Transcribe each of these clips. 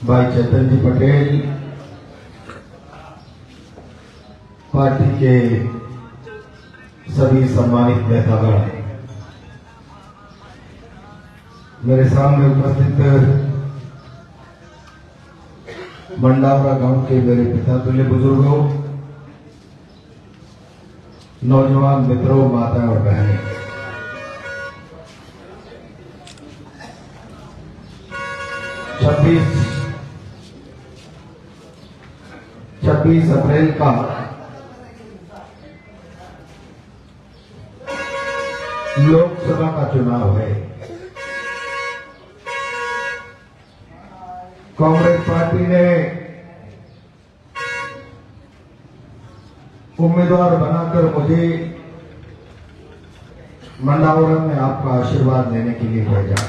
भाई चेतन जी पटेल, पार्टी के सभी सम्मानित नेतागण, मेरे सामने उपस्थित मंडावरा गांव के मेरे पिता तुल्य बुजुर्गों, नौजवान मित्रों, माता और बहनें, छब्बीस अप्रैल का लोकसभा का चुनाव है। कांग्रेस पार्टी ने उम्मीदवार बनाकर मुझे मंडावरा में आपका आशीर्वाद लेने के लिए भेजा।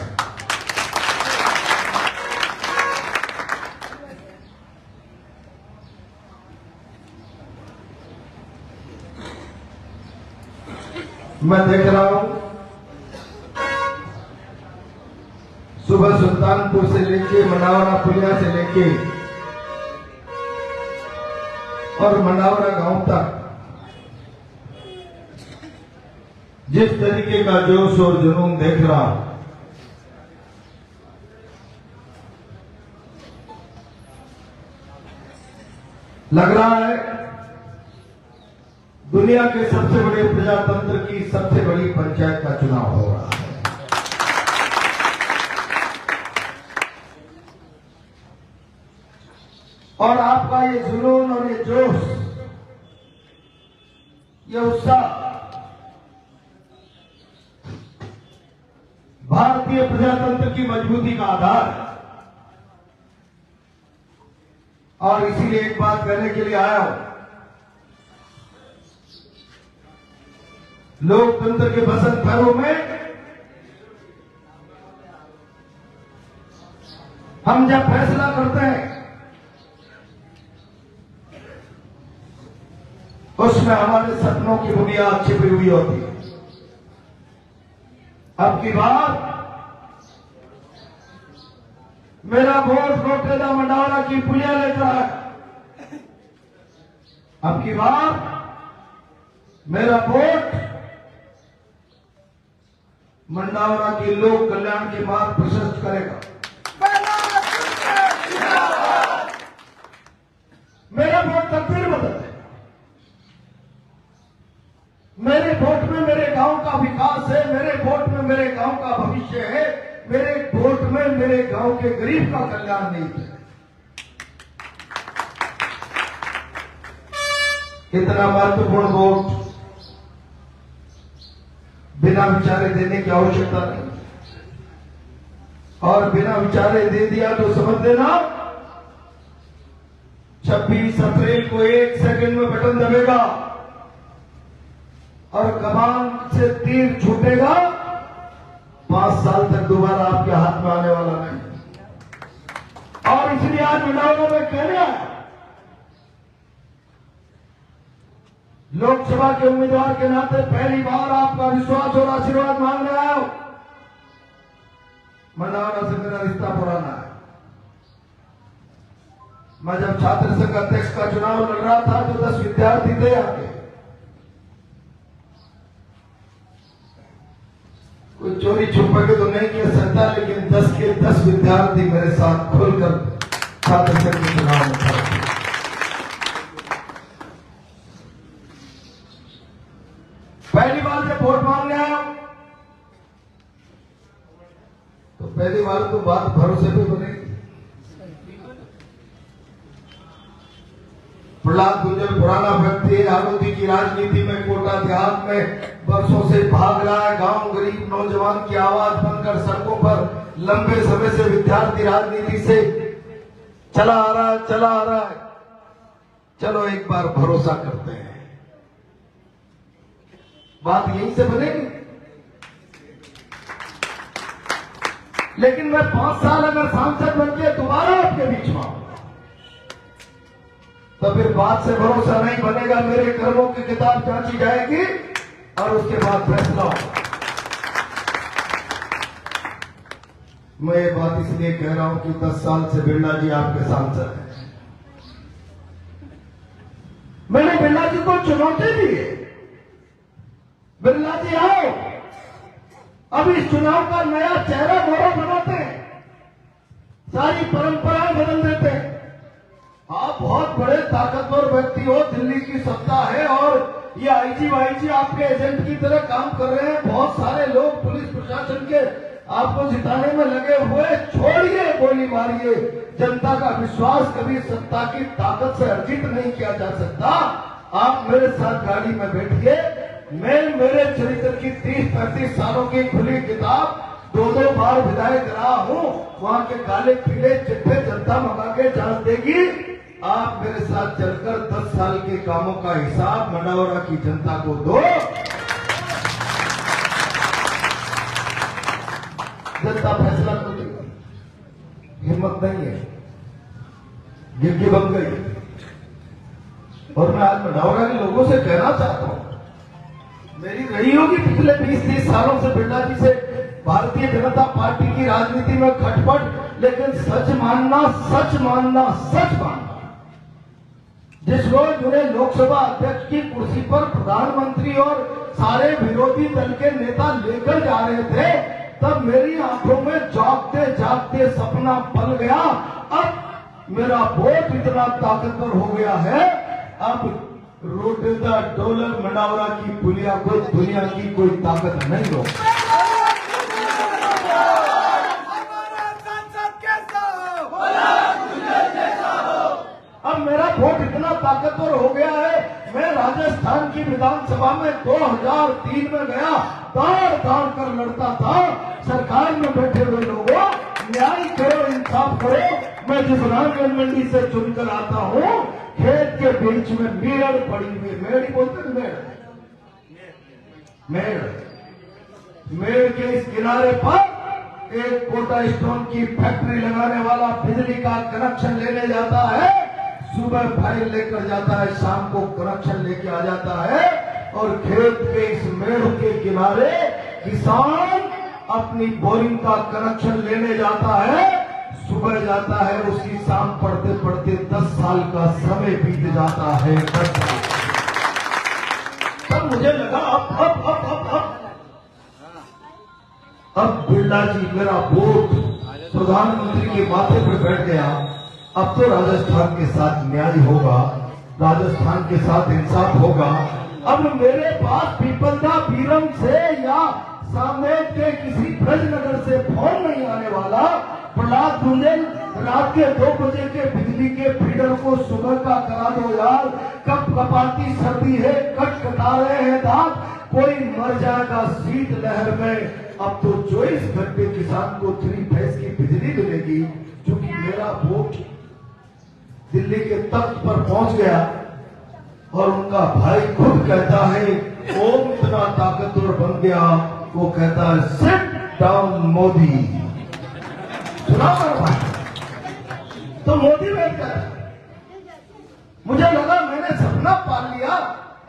मैं देख रहा हूं सुबह सुल्तानपुर से लेके मंडावरा पुलिया से लेके और मंडावरा गांव तक जिस तरीके का जोश और जुनून देख रहा हूं, लग रहा है दुनिया के सबसे बड़े प्रजातंत्र की सबसे बड़ी पंचायत का चुनाव हो रहा है। और आपका ये जुनून और ये जोश, ये उत्साह भारतीय प्रजातंत्र की मजबूती का आधार है। और इसीलिए एक बात कहने के लिए आया हूं, लोकतंत्र के बसंत पर्व में हम जब फैसला करते हैं उसमें हमारे सपनों की बुनियाद छिपी हुई होती है। अब की बार मेरा वोट रोटेदा मंडावरा की पुलिया लेकर है। अब की बार मेरा वोट मंडावरा के लोक कल्याण के मार्ग प्रशस्त करेगा। मेरा वोट तकदीर बदल देगा। मेरे वोट में मेरे गांव का विकास है, मेरे वोट में मेरे गांव का भविष्य है, मेरे वोट में मेरे गांव के गरीब का कल्याण नहीं है। इतना महत्वपूर्ण वोट बिना विचारे देने की आवश्यकता नहीं, और बिना विचारे दे दिया तो समझ लेना 26 अप्रैल को 1 सेकंड में बटन दबेगा और कमान से तीर छूटेगा। 5 साल तक दोबारा आपके हाथ में आने वाला नहीं। और इसलिए आज मंडावरा में कह रहा है, लोकसभा के उम्मीदवार के नाते पहली बार आपका विश्वास और आशीर्वाद मांगने आया हूं। मंडावरा से मेरा रिश्ता पुराना है। मैं जब छात्र संघ अध्यक्ष का चुनाव लड़ रहा था तो 10 विद्यार्थी थे आके। कोई चोरी छुपा के तो नहीं किया सकता, लेकिन 10 के 10 विद्यार्थी मेरे साथ खुलकर छात्र संघ के चुनाव में खड़े। पहली बार जब वोट मांगने आया तो पहली बार तो बात भरोसे पे बनेगी। प्रहलाद गुर्जर पुराना व्यक्ति, आरोपी की राजनीति में, कोटा देहात में वर्षों से भाग रहा है। गांव गरीब नौजवान की आवाज बनकर सड़कों पर लंबे समय से विद्यार्थी राजनीति से चला आ रहा है। चलो एक बार भरोसा करते हैं, बात यहीं से बनेगी। लेकिन मैं 5 साल अगर सांसद बन के दोबारा आपके बीच में आऊंगा तो फिर बात से भरोसा नहीं बनेगा। मेरे कर्मों की किताब जांची जाएगी और उसके बाद फैसला होगा। मैं ये बात इसलिए कह रहा हूं कि 10 साल से बिरला जी आपके सांसद हैं। मैंने बिरला जी को चुनौती दी है, बिरला जी आओ, अब इस चुनाव का नया चेहरा गौरव बनाते हैं, सारी परंपराएं बदल देते हैं। आप बहुत बड़े ताकतवर व्यक्ति हो, दिल्ली की सत्ता है और ये आईजी वाईजी आपके एजेंट की तरह काम कर रहे हैं। बहुत सारे लोग पुलिस प्रशासन के आपको जिताने में लगे हुए, छोड़िए गोली मारिए। जनता का विश्वास कभी सत्ता की ताकत से अर्जित नहीं किया जा सकता। आप मेरे साथ गाड़ी में बैठिए, मैं मेरे चरित्र की 30-35 सालों की खुली किताब 2-2 बार विधायक रहा हूं, वहां के काले पीले चिट्ठे जनता मंगा के जांच देगी। आप मेरे साथ चलकर 10 साल के कामों का हिसाब मंडावरा की जनता को दो। जनता फैसला कर देगी। हिम्मत नहीं है, गिरगी बन गई। और मैं आज मंडावरा के लोगों से कहना चाहता हूं, मेरी रही होगी पिछले 20-30 सालों से बिरला जी से भारतीय जनता पार्टी की राजनीति में खटपट, लेकिन सच मानना, सच मानना, सच मानना, जिस रोज उन्हें लोकसभा अध्यक्ष की कुर्सी पर प्रधानमंत्री और सारे विरोधी दल के नेता लेकर जा रहे थे, तब मेरी आंखों में जागते जागते सपना पल गया। अब मेरा वोट इतना ताकतवर हो गया है, अब रोटेदा डॉलर मंडावरा की पुलिया को दुनिया की कोई ताकत नहीं हो। अब मेरा वोट इतना ताकतवर हो गया है, मैं राजस्थान की विधानसभा में 2003 में गया, दाड़ दाड़ कर लड़ता था। सरकार में बैठे हुए लोगों, न्याय करो, इंसाफ करो। मैं जिस रामगंज मंडी से चुनकर आता हूँ, खेत के बीच में मेड़ पड़ी हुई, मेड़ बोलते हैं, मेड़ के इस किनारे पर एक कोटा स्टोन की फैक्ट्री लगाने वाला बिजली का कनेक्शन लेने जाता है, सुबह फाइल लेकर जाता है, शाम को कनेक्शन लेके आ जाता है। और खेत के इस मेड़ के किनारे किसान अपनी बोरिंग का कनेक्शन लेने जाता है, सुबह जाता है, उसकी शाम पढ़ते पढ़ते 10 साल का समय बीत जाता है। 10 साल। तब मुझे लगा अब बिरला जी, मेरा वोट प्रधानमंत्री के माथे पर बैठ गया। अब तो राजस्थान के साथ न्याय होगा, राजस्थान के साथ इंसाफ होगा। अब मेरे पास पीपलदा बीरम से या सामेत के किसी ब्रजनगर से फोन नहीं आने वाला। प्रहलाद दुंदेल रात के 2 बजे के बिजली के फीडर को सुबह का करा दो यार, कप कपाती सर्दी है, कट कटा रहे हैं दांत, कोई मर जाएगा शीत लहर में। अब तो 24 घंटे किसान को 3 फेज की बिजली मिलेगी, क्योंकि मेरा वोट दिल्ली के तख्त पर पहुंच गया। और उनका भाई खुद कहता है, ओम इतना ताकतवर बन गया, वो कहता है सिट डाउन मोदी। सुना तो मोदी बैठ गया। मुझे लगा मैंने सपना पाल लिया।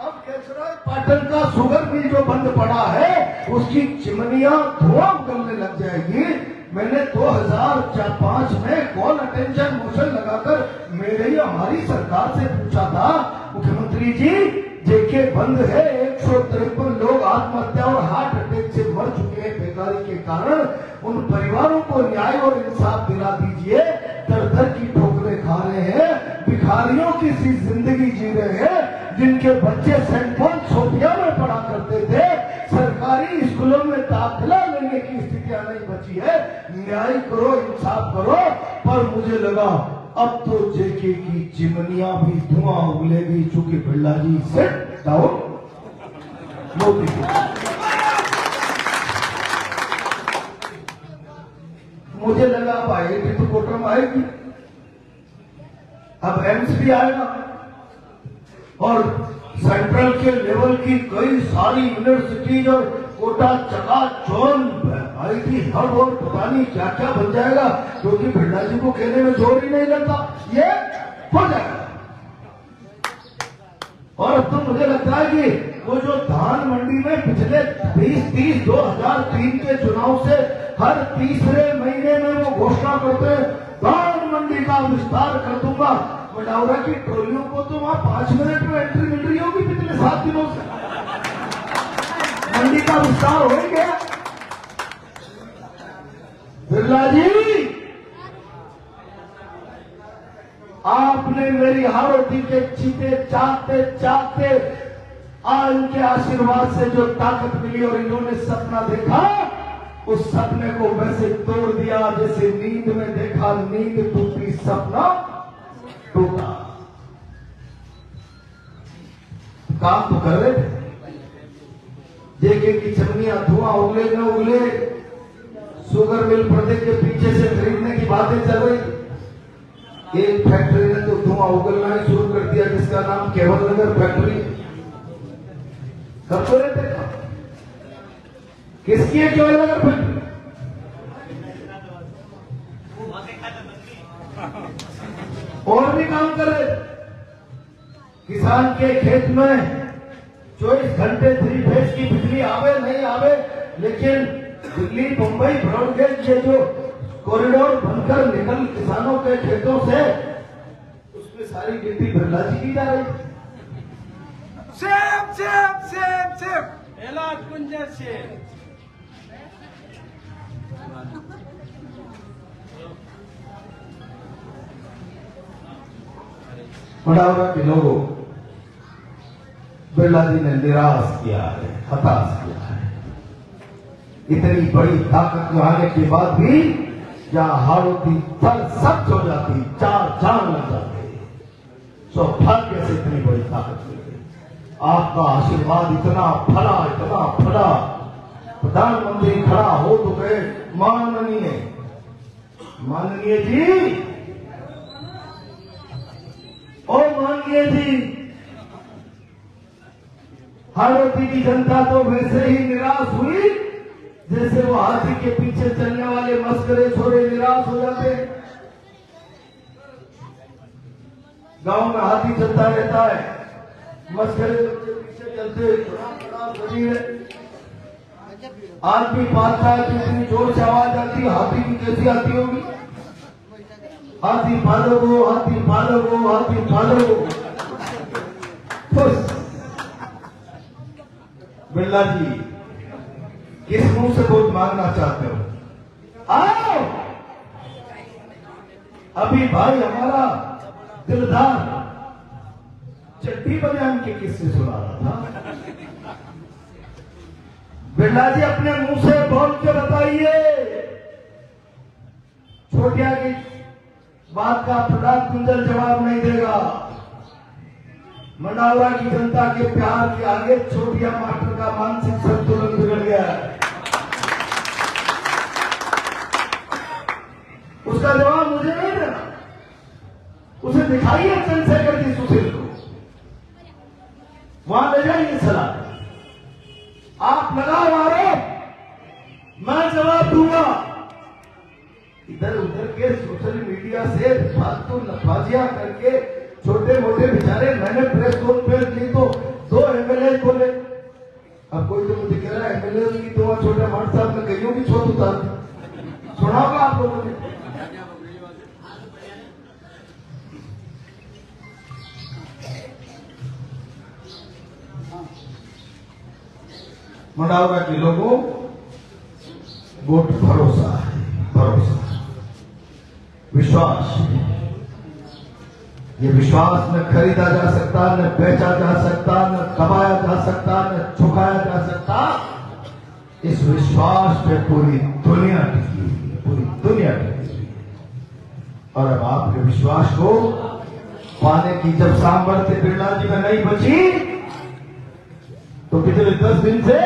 अब केशराय पाटन का शुगर मिल जो बंद पड़ा है, उसकी चिमनियां धुआं करने लग जाएगी। मैंने 2005 में कॉल अटेंशन मोशन लगाकर मेरे ही हमारी सरकार से पूछा था, मुख्यमंत्री जी जेके बंद है, 153 लोग आत्महत्या और हार्ट अटैक से मर चुके हैं बेकारी के कारण, उन परिवारों को न्याय और इंसाफ दिला दीजिए। दर दर की ठोकरें खा रहे हैं, भिखारियों की सी जिंदगी जी रहे हैं, जिनके बच्चे सेंट पॉल सोफिया में पढ़ा करते थे, सरकारी स्कूलों में दाखिला लेने की स्थितियां नहीं बची है। न्याय करो, इंसाफ करो। पर मुझे लगा अब तो जेके की चिमनियां भी धुआं उगलेगी, चूंकि बिरला जी सेट डाउन मोदी। मुझे लगा अब आएगी तो कोटरम आएगी, अब एम्स भी आएगा, और सेंट्रल के लेवल की कई सारी यूनिवर्सिटीज और कोटा चकाचौंध आई थी हब, और पता नहीं क्या क्या बन जाएगा, क्योंकि बिरला जी को कहने में जोर ही नहीं लगता, ये हो जाएगा। और अब तो मुझे लगता है कि वो जो धान मंडी में पिछले 20-30 2003 के चुनाव से हर तीसरे महीने में वो घोषणा करते हैं धान मंडी का विस्तार कर दूंगा। मडावरा की ट्रॉलियों को तो वहां 5 मिनट में एंट्री मिल रही होगी पिछले 7 दिनों से। मंडी का विस्तार हो गया। बिरला जी, आपने मेरी हारोटी के चीते चाहते चाहते आज उनके आशीर्वाद से जो ताकत मिली और इन्होंने सपना देखा, उस सपने को वैसे तोड़ दिया जैसे नींद में देखा, नींद टूटी, सपना टूटा। काम तो कर रहे थे, देखे कि चमनियां धुआं उगले न उगले, शुगर मिल प्रदेश के पीछे से खरीदने की बातें चल रही। एक फैक्ट्री ने तो धुआं उगलना ही शुरू कर दिया जिसका नाम केवल नगर फैक्ट्री। कब तो रहते किसकी है केवल नगर फैक्ट्री? और भी काम कर रहे। किसान के खेत में 24 घंटे 3 फेज की बिजली आवे नहीं आवे, लेकिन दिल्ली मुंबई ब्रॉडगेज ये जो कॉरिडोर बनकर निकल किसानों के खेतों से, उसमें सारी गिनती बिरला जी की जा रही है। सेम सेम सेम सेम एलाज कुंजर से मडावरा के लोगों, बिरला जी ने निराश किया है, हताश किया है। इतनी बड़ी ताकत में आने के बाद भी जहां हारोती फल सब हो जाती, 4 जान लग जाते, सौभाग्य से इतनी बड़ी ताकत मिल गई। आपका आशीर्वाद इतना फला, प्रधानमंत्री खड़ा हो तो गए। माननीय जी, ओ माननीय जी, हारोती की जनता तो वैसे ही निराश हुई जैसे वो हाथी के पीछे चलने वाले मस्करे छोरे निराश हो जाते। गांव में हाथी चलता रहता है, मस्करे पीछे चलते, आदमी पालता है तो इतनी जोर से आवाज आती है, हाथी की कैसी आती होगी? हाथी पालोगो, हाथी पालोगो, हाथी पालोगो। बिरला जी, किस मुंह से वोट मांगना चाहते हो? आओ, अभी भाई हमारा दिलदार चट्टी बजान के किस्से सुना रहा था। बिरला जी अपने मुंह से बोल के बताइए, छोटिया की बात का प्रधान कुंजल जवाब नहीं देगा। मंडावरा की जनता के प्यार के आगे छोटिया मास्टर का मानसिक संतुलन बिगड़ गया है। उसका जवाब मुझे नहीं देना, उसे दिखाइए चंद्रशेखर जी सुशील को, वहां ले जाइए सलाह। आप लगाओ आरोप, मैं जवाब दूंगा। इधर उधर के सोशल मीडिया से फालतू लफाजियां करके छोटे मोटे बेचारे, मैंने प्रेस कॉन्फ्रेंस की तो 2 एमएलए बोले। अब कोई तो मुझे कह रहा है एमएलए की तो छोटे मार्ट साहब ने कईयों की छोट उतार दी, सुना होगा आप लोगों ने। मंडावरा के लोगों, वोट भरोसा है, भरोसा, विश्वास। ये विश्वास न खरीदा जा सकता, न बेचा जा सकता, न कमाया जा सकता, न चुकाया जा सकता। इस विश्वास पे पूरी दुनिया टिकी हुई है, पूरी दुनिया टिकी हुई है। और अब आपके विश्वास को पाने की जब सामर्थ्य बिरला जी में नहीं बची, तो पिछले 10 दिन से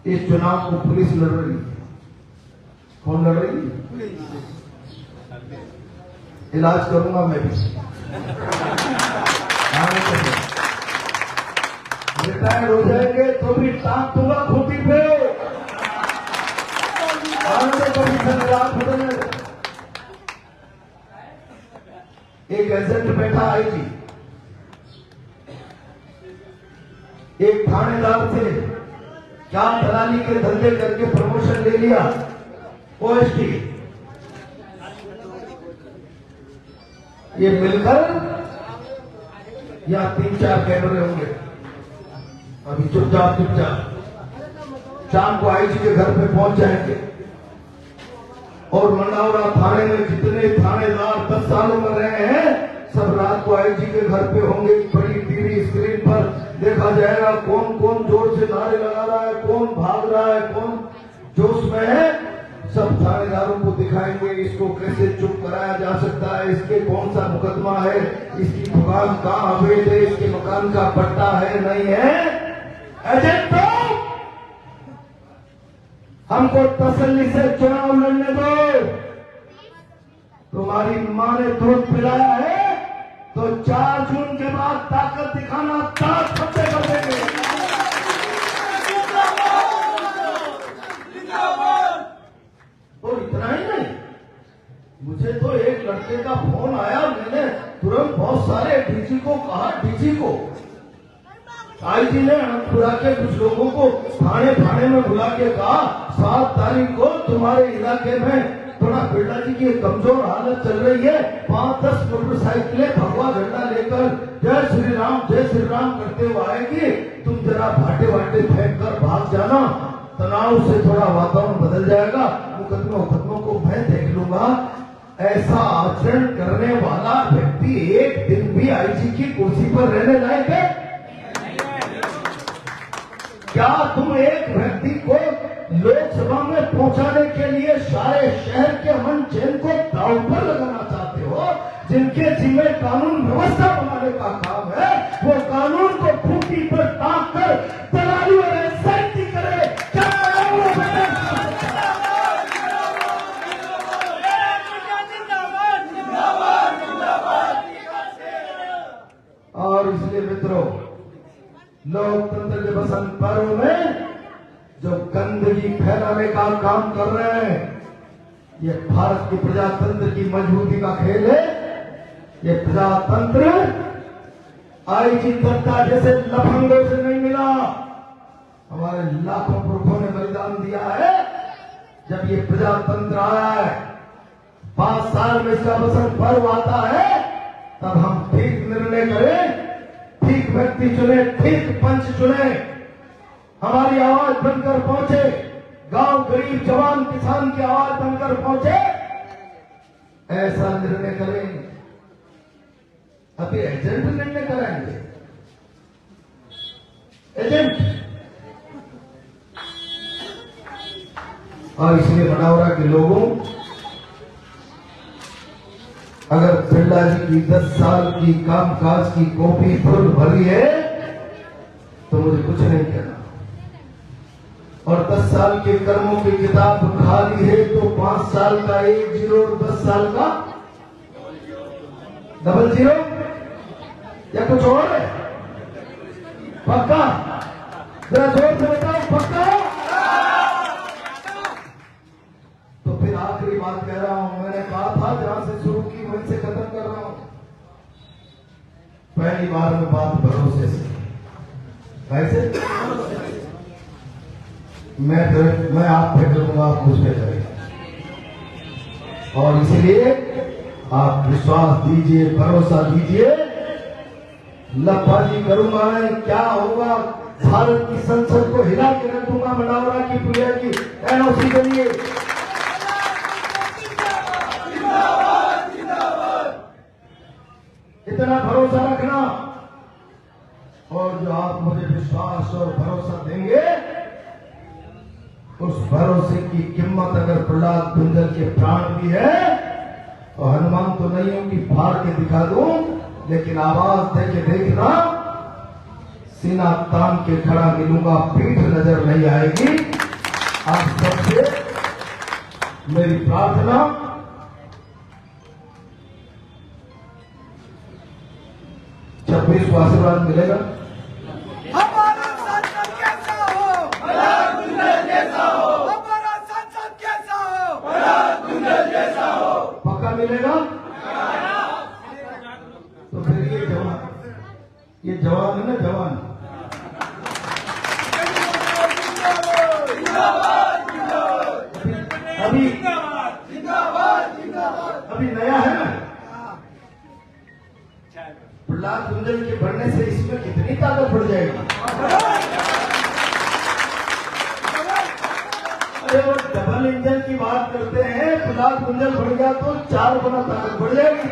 इस चुनाव को पुलिस लड़ रही है। कौन लड़ रही है? इलाज करूंगा मैं भी, रिटायर्ड हो जाएंगे तो भी टांग दूंगा खूंटी पे। एक एजेंट बैठा आईजी, एक थानेदार थे, क्या दलाली के धंधे करके प्रमोशन ले लिया ओएसटी, ये मिलकर या 3-4 कैमरे होंगे। अभी चुपचाप शाम को आईजी के घर पे पहुंच जाएंगे और मंडावरा थाने में जितने थानेदार 10 सालों में रहे हैं सब रात को आईजी के घर पे होंगे। बड़ी टीवी स्क्रीन पर देखा जाएगा कौन कौन जोर से नारे लगा रहा है, कौन भाग रहा है, कौन जोश में है। सब थानेदारों को दिखाएंगे इसको कैसे चुप कराया जा सकता है, इसके कौन सा मुकदमा है, इसकी दुकान कहाँ अवैध है, इसके मकान का पट्टा है नहीं है। एजेंट तो हमको तसल्ली से चुनाव लड़ने दो। तुम्हारी मां ने दूध पिलाया है तो 4 जून के बाद ताकत दिखाना ताकत खत्ते कर देंगे। और इतना ही नहीं, मुझे तो एक लड़के का फोन आया, मैंने तुरंत बहुत सारे डीजी को कहा, डीजी को आईजी ने बुला के कुछ लोगों को थाने में बुला के कहा 7 तारीख को तुम्हारे इलाके में थोड़ा बिरला जी की कमजोर हालत चल रही है, 5-10 मोटरसाइकिलें भगवा झंडा लेकर जय श्री राम करते हुए आएगी, तुम जरा भाटे फेंक कर भाग जाना, तनाव से थोड़ा वातावरण बदल जाएगा, मुकदमों को मैं देख लूंगा। ऐसा आचरण करने वाला व्यक्ति एक दिन भी आईजी की कुर्सी पर रहने लायक है क्या? तुम एक व्यक्ति को लोकसभा में पहुंचाने के लिए सारे शहर के अमन चैन को दांव पर लगाना चाहते हो? जिनके जिम्मे कानून व्यवस्था बनाने का काम है वो कानून को खूंटी पर टांग कर दलाली और एंजाइटी करे। और इसलिए मित्रों, लोकतंत्र के बसंत पर्व में जो गंदगी फैलाने का काम कर रहे हैं, ये भारत की प्रजातंत्र की मजबूती का खेल है। ये प्रजातंत्र आईजी दत्ता जैसे लफंगों से नहीं मिला, हमारे लाखों पुरखों ने बलिदान दिया है। जब ये प्रजातंत्र आया है, 5 साल में इसका बसंत पर्व आता है, तब हम ठीक निर्णय करें, ठीक व्यक्ति चुने, ठीक पंच चुने, हमारी आवाज बनकर पहुंचे, गांव गरीब जवान किसान की आवाज बनकर पहुंचे, ऐसा निर्णय करेंगे। अभी एजेंट निर्णय कराएंगे, एजेंट। और इसलिए मनावरा के लोगों, अगर बिरला जी की 10 साल की कामकाज की कॉपी फुल भरी है तो मुझे कुछ नहीं कहना, और 10 साल के कर्मों की किताब खाली है तो 5 साल का 1 0 और 10 साल का 00 या कुछ और है? पक्का? जरा जोर से बताओ, पक्का? तो फिर आखिरी बात कह रहा हूं, मैंने कहा था जहां से शुरू की वहीं से खत्म कर रहा हूं। पहली बार में बात भरोसे से, कैसे? मैं आप पे करूंगा, आप मुझ पे करेंगे, और इसलिए आप विश्वास दीजिए, भरोसा दीजिए। लफाजी करूंगा मैं, क्या होगा? भारत की संसद को हिला के रख दूंगा, मंडावरा की पुलिया की एनओसी के लिए। इतना भरोसा रखना, और जो आप मुझे विश्वास और भरोसा देंगे, उस भरोसे की कीमत अगर प्रहलाद कुंजल के प्राण भी है तो हनुमान तो नहीं हूं कि फाड़ के दिखा दूं, लेकिन आवाज दे के देखना, सीना तान के खड़ा मिलूंगा, पीठ नजर नहीं आएगी। आप सबसे मेरी प्रार्थना, छब्बीस को आशीर्वाद मिलेगा। हमारा सांसद कैसा हो? प्रहलाद कुंजल जैसा हो। हमारा सांसद कैसा हो? प्रहलाद कुंजल जैसा हो। पक्का मिलेगा? तो फिर ये जवान है ना, जवान इंजन के बढ़ने से इसमें कितनी ताकत बढ़ जाएगी। अरे वो डबल इंजन की बात करते हैं, 50 इंजन बढ़ गया तो 4 गुना ताकत बढ़ जाएगी।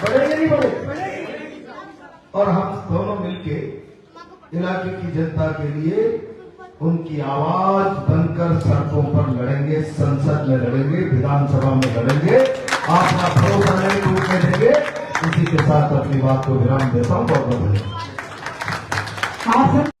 बढ़ेगी नहीं बढ़ेगी। और हम दोनों मिलके इलाके की जनता के लिए उनकी आवाज बनकर सड़कों पर लड़ेंगे, संसद में लड़ेंगे, विधानसभा में लड़ेंगे। आपका भरोसा नहीं टूटने देंगे। इसी के साथ अपनी बात को विराम देता हूँ। बहुत बहुत धन्यवाद।